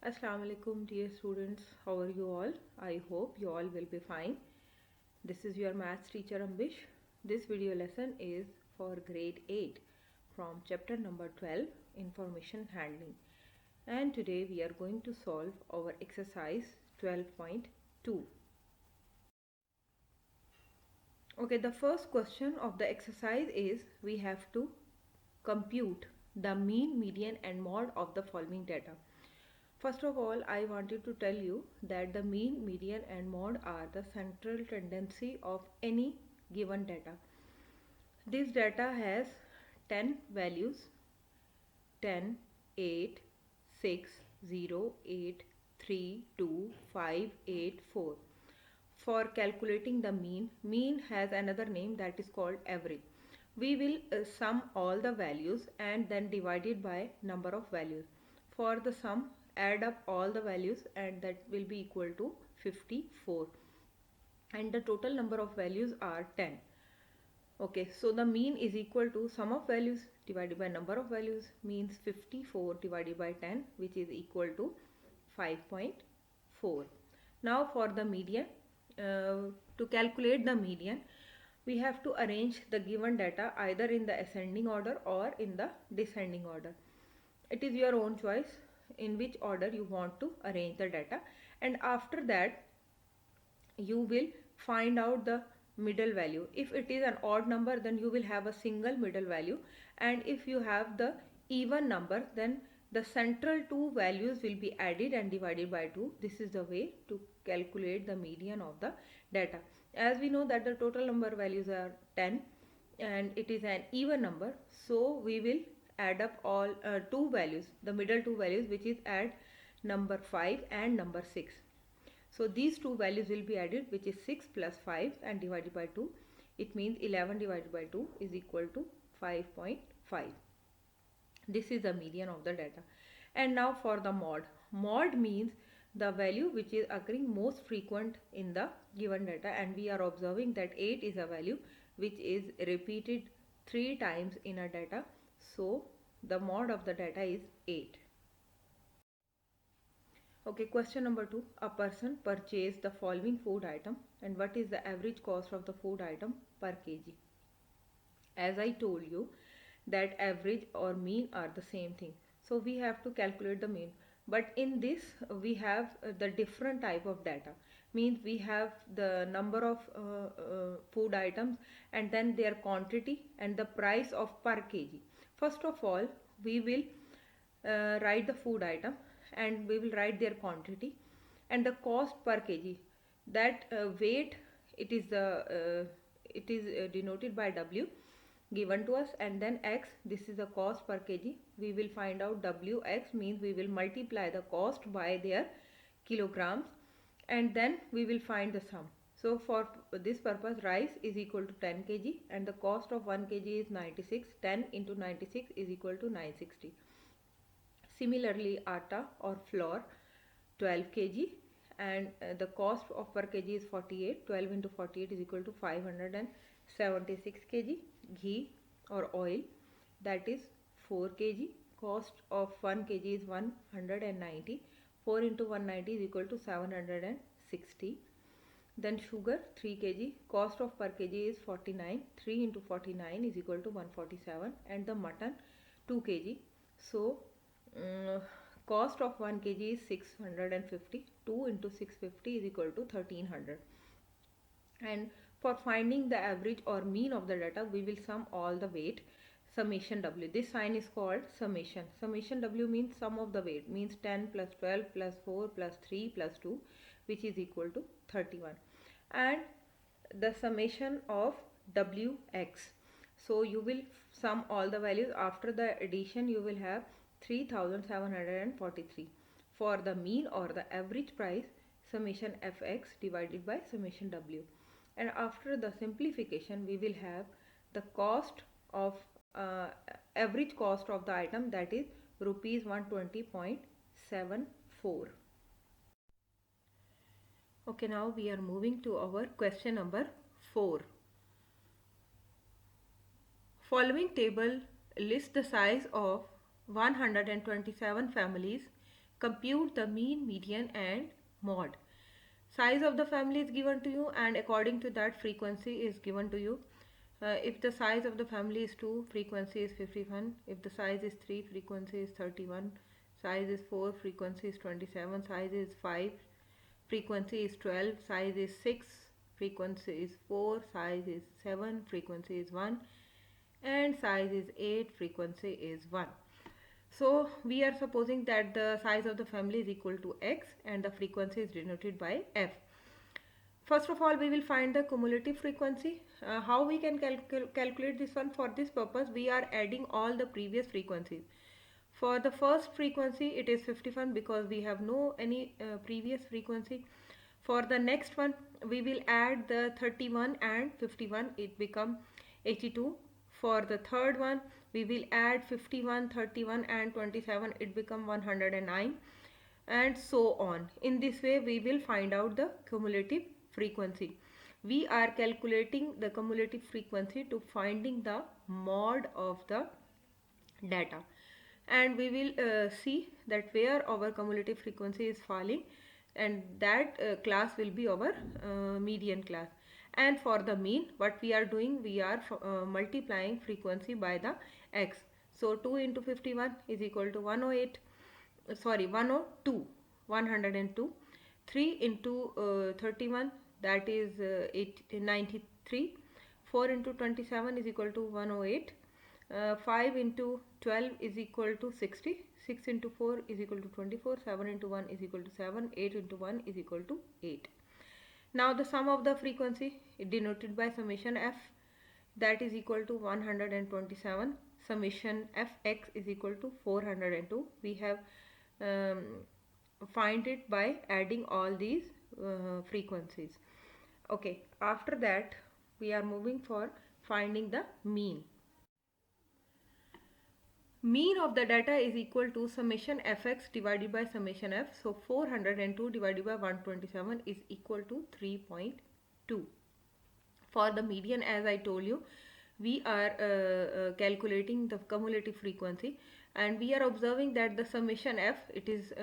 Assalamu alaikum dear students, how are you all? I hope you all will be fine. This is your maths teacher Ambish. This video lesson is for grade 8 from chapter number 12 information handling, and today we are going to solve our exercise 12.2. Okay, the first question of the exercise is we have to compute the mean, median and mode of the following data. First of all, I wanted to tell you that the mean, median and mode are the central tendency of any given data. This data has 10 values: 10, 8, 6, 0, 8, 3, 2, 5, 8, 4. For calculating the mean has another name that is called average. We will sum all the values and then divide it by number of values. For the sum, add up all the values and that will be equal to 54. And the total number of values are 10. Okay, so the mean is equal to sum of values divided by number of values, means 54 divided by 10, which is equal to 5.4. Now for the median, to calculate the median, we have to arrange the given data either in the ascending order or in the descending order. It is your own choice in which order you want to arrange the data, and after that you will find out the middle value. If it is an odd number, then you will have a single middle value, and if you have the even number, then the central two values will be added and divided by 2. This is the way to calculate the median of the data. As we know that the total number values are 10 and it is an even number, so we will add up all two values, the middle two values, which is add number 5 and number 6. So these two values will be added, which is 6 plus 5 and divided by 2. It means 11 divided by 2 is equal to 5.5. This is the median of the data. And now for the mode. Mode means the value which is occurring most frequent in the given data, and we are observing that 8 is a value which is repeated 3 times in a data. So the mode of the data is 8. Okay, question number 2. A person purchased the following food item, and what is the average cost of the food item per kg? As I told you that average or mean are the same thing. So we have to calculate the mean. But in this we have the different type of data. Means we have the number of food items and then their quantity and the price of per kg. First of all, we will write the food item and we will write their quantity and the cost per kg. That weight, it is denoted by W given to us, and then x, this is the cost per kg. We will find out Wx, means we will multiply the cost by their kilograms, and then we will find the sum. So for this purpose, rice is equal to 10 kg and the cost of 1 kg is 96. 10 into 96 is equal to 960. Similarly, atta or flour 12 kg and the cost of per kg is 48. 12 into 48 is equal to 576 kg. Ghee or oil, that is 4 kg. Cost of 1 kg is 190. 4 into 190 is equal to 760. Then sugar 3 kg. Cost of per kg is 49. 3 into 49 is equal to 147. And the mutton 2 kg. So cost of 1 kg is 650. 2 into 650 is equal to 1300. And for finding the average or mean of the data, we will sum all the weight, summation W. This sign is called summation. Summation W means sum of the weight, means 10 plus 12 plus 4 plus 3 plus 2, which is equal to 31. And the summation of Wx. So you will sum all the values. After the addition, you will have 3743. For the mean or the average price, summation Fx divided by summation W. And after the simplification, we will have the cost of average cost of the item, that is rupees 120.74. Okay, now we are moving to our question number 4. Following table lists the size of 127 families Compute the mean, median and mode. Size of the family is given to you, and according to that frequency is given to you. If the size of the family is 2, frequency is 51. If the size is 3, frequency is 31. Size is 4, frequency is 27. Size is 5, frequency is 12. Size is 6, frequency is 4. Size is 7, frequency is 1. And size is 8, frequency is 1. So we are supposing that the size of the family is equal to x and the frequency is denoted by f. First of all, we will find the cumulative frequency. How we can calculate this one? For this purpose, we are adding all the previous frequencies. For the first frequency, it is 51 because we have no any previous frequency. For the next one, we will add the 31 and 51. It become 82. For the third one, we will add 51, 31 and 27. It become 109, and so on. In this way, we will find out the cumulative frequency. We are calculating the cumulative frequency to finding the mode of the data, and we will see that where our cumulative frequency is falling, and that class will be our median class. And for the mean, what we are doing, we are multiplying frequency by the x. So 2 into 51 is equal to 108, sorry 102, 102. 3 into 31, that is 93. 4 into 27 is equal to 108. 5 into 12 is equal to 60. 6 into 4 is equal to 24. 7 into 1 is equal to 7. 8 into 1 is equal to 8. Now the sum of the frequency denoted by summation f, that is equal to 127. Summation fx is equal to 402. We have find it by adding all these frequencies. Okay, after that we are moving for finding the mean. Mean of the data is equal to summation fx divided by summation f. So 402 divided by 127 is equal to 3.2. For the median, as I told you, we are calculating the cumulative frequency, and we are observing that the summation f, it is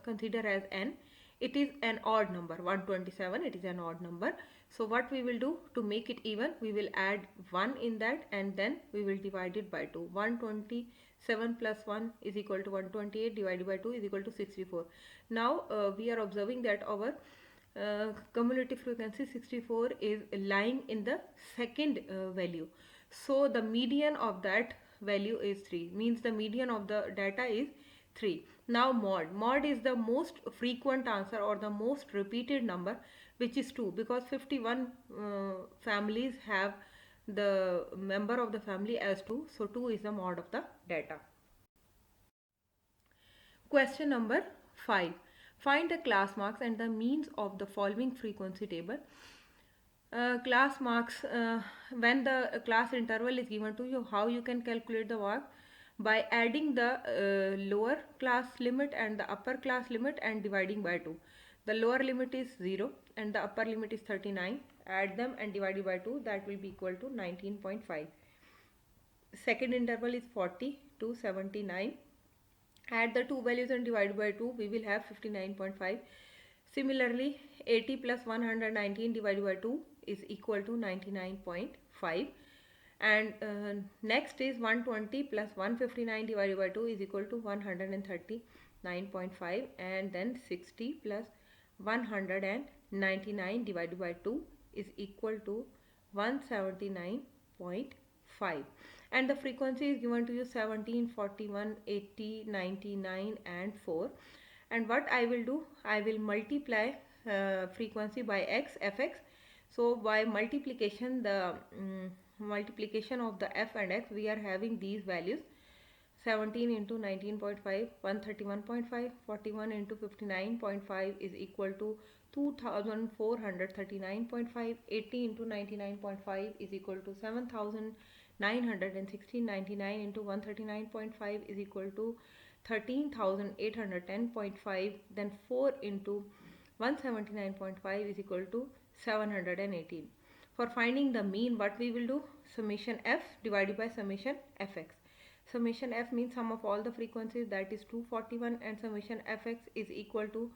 considered as n. It is an odd number, 127, it is an odd number. So what we will do to make it even, we will add 1 in that, and then we will divide it by 2. 127 plus 1 is equal to 128, divided by 2 is equal to 64. Now we are observing that our cumulative frequency 64 is lying in the second value. So the median of that value is 3, means the median of the data is 3. Now mod is the most frequent answer or the most repeated number, which is 2, because 51 families have the member of the family as 2. So 2 is the mod of the data. Question number 5. Find the class marks and the means of the following frequency table. Class marks, when the class interval is given to you, how you can calculate the mark? By adding the lower class limit and the upper class limit and dividing by 2. The lower limit is 0 and the upper limit is 39. Add them and divide by 2, that will be equal to 19.5. Second interval is 40 to 79. Add the two values and divide by 2, we will have 59.5. Similarly, 80 plus 119 divided by 2 is equal to 99.5. And next is 120 plus 159 divided by 2 is equal to 139.5. And then 60 plus 199 divided by 2 is equal to 179.5. And the frequency is given to you 17, 41, 80, 99 and 4. And what I will do, I will multiply frequency by x, fx. So by multiplication, the multiplication of the f and x, we are having these values: 17 into 19.5, 131.5, 41 into 59.5 is equal to 2439.5, 80 into 99.5 is equal to 7916, 99 into 139.5 is equal to 13,810.5, then 4 into 179.5 is equal to 718. For finding the mean, what we will do? Summation f divided by summation fx. Summation f means sum of all the frequencies, that is 241, and summation fx is equal to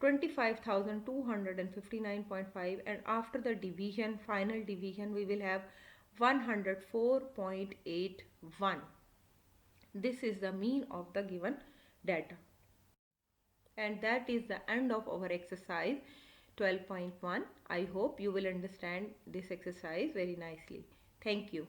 25,259.5, and after the division, final division, we will have 104.81. This is the mean of the given data. And that is the end of our exercise 12.1. I hope you will understand this exercise very nicely. Thank you.